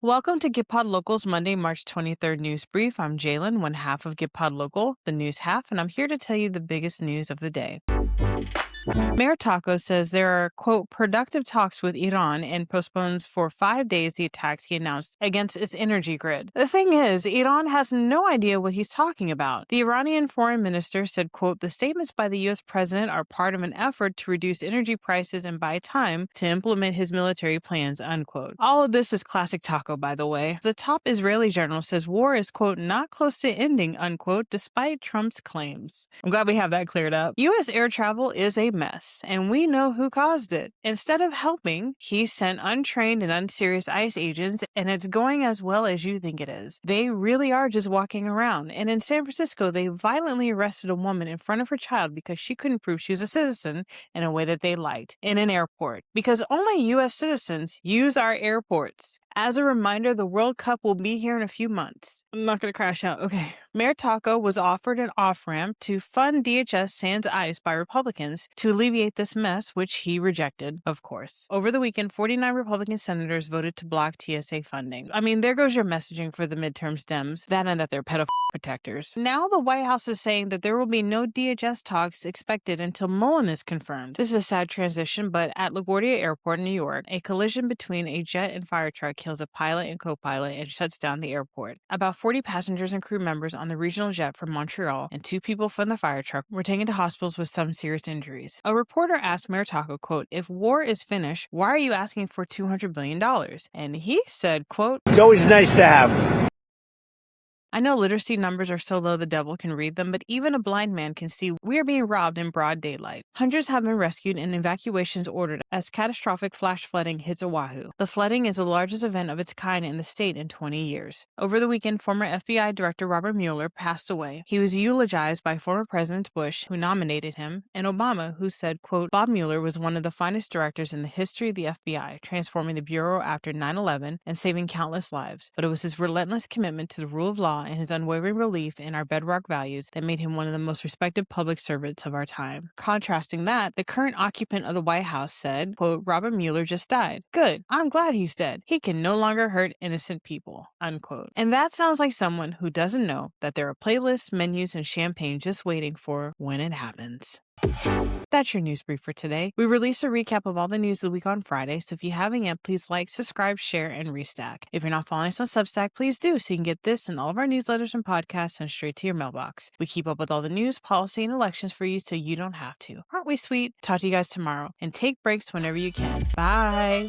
Welcome to GitPod Local's Monday, March 23rd news brief. I'm Jalen, one half of GitPod Local, the news half, and I'm here to tell you the biggest news of the day. Mayor Taco says there are, quote, productive talks with Iran and postpones for 5 days the attacks he announced against its energy grid. The thing is, Iran has no idea what he's talking about. The Iranian foreign minister said, quote, the statements by the U.S. president are part of an effort to reduce energy prices and buy time to implement his military plans, unquote. All of this is classic Taco, by the way. The top Israeli general says war is, quote, not close to ending, unquote, despite Trump's claims. I'm glad we have that cleared up. U.S. air travel is a mess, and we know who caused it. Instead of helping, he sent untrained and unserious ICE agents, and it's going as well as you think it is. They really are just walking around. And in San Francisco, they violently arrested a woman in front of her child because she couldn't prove she was a citizen in a way that they liked in an airport. Because only U.S. citizens use our airports. As a reminder, the World Cup will be here in a few months. I'm not going to crash out. Okay. Mayor Taco was offered an off-ramp to fund DHS sans ICE by Republicans to alleviate this mess, which he rejected, of course. Over the weekend, 49 Republican senators voted to block TSA funding. I mean, there goes your messaging for the midterm Dems, that and that they're pedophile protectors. Now the White House is saying that there will be no DHS talks expected until Mullen is confirmed. This is a sad transition, but at LaGuardia Airport in New York, a collision between a jet and fire truck kills a pilot and co-pilot and shuts down the airport. About 40 passengers and crew members on the regional jet from Montreal and 2 people from the fire truck were taken to hospitals with some serious injuries. A reporter asked Mayor Taco, quote, if war is finished, why are you asking for $200 billion? And he said, quote, it's always nice to have. I know literacy numbers are so low the devil can read them, but even a blind man can see we are being robbed in broad daylight. Hundreds have been rescued and evacuations ordered as catastrophic flash flooding hits Oahu. The flooding is the largest event of its kind in the state in 20 years. Over the weekend, former FBI Director Robert Mueller passed away. He was eulogized by former President Bush, who nominated him, and Obama, who said, quote, Bob Mueller was one of the finest directors in the history of the FBI, transforming the Bureau after 9/11 and saving countless lives. But it was his relentless commitment to the rule of law and his unwavering belief in our bedrock values that made him one of the most respected public servants of our time. Contrasting that, the current occupant of the White House said, quote, Robert Mueller just died. Good. I'm glad he's dead. He can no longer hurt innocent people, unquote. And that sounds like someone who doesn't know that there are playlists, menus, and champagne just waiting for when it happens. That's your news brief for today. We release a recap of all the news of the week on Friday, so if you haven't yet, please like, subscribe, share, and restack. If you're not following us on Substack, please do so you can get this and all of our newsletters and podcasts sent straight to your mailbox. We keep up with all the news, policy, and elections for you so you don't have to. Aren't we sweet? Talk to you guys tomorrow, and take breaks whenever you can. Bye!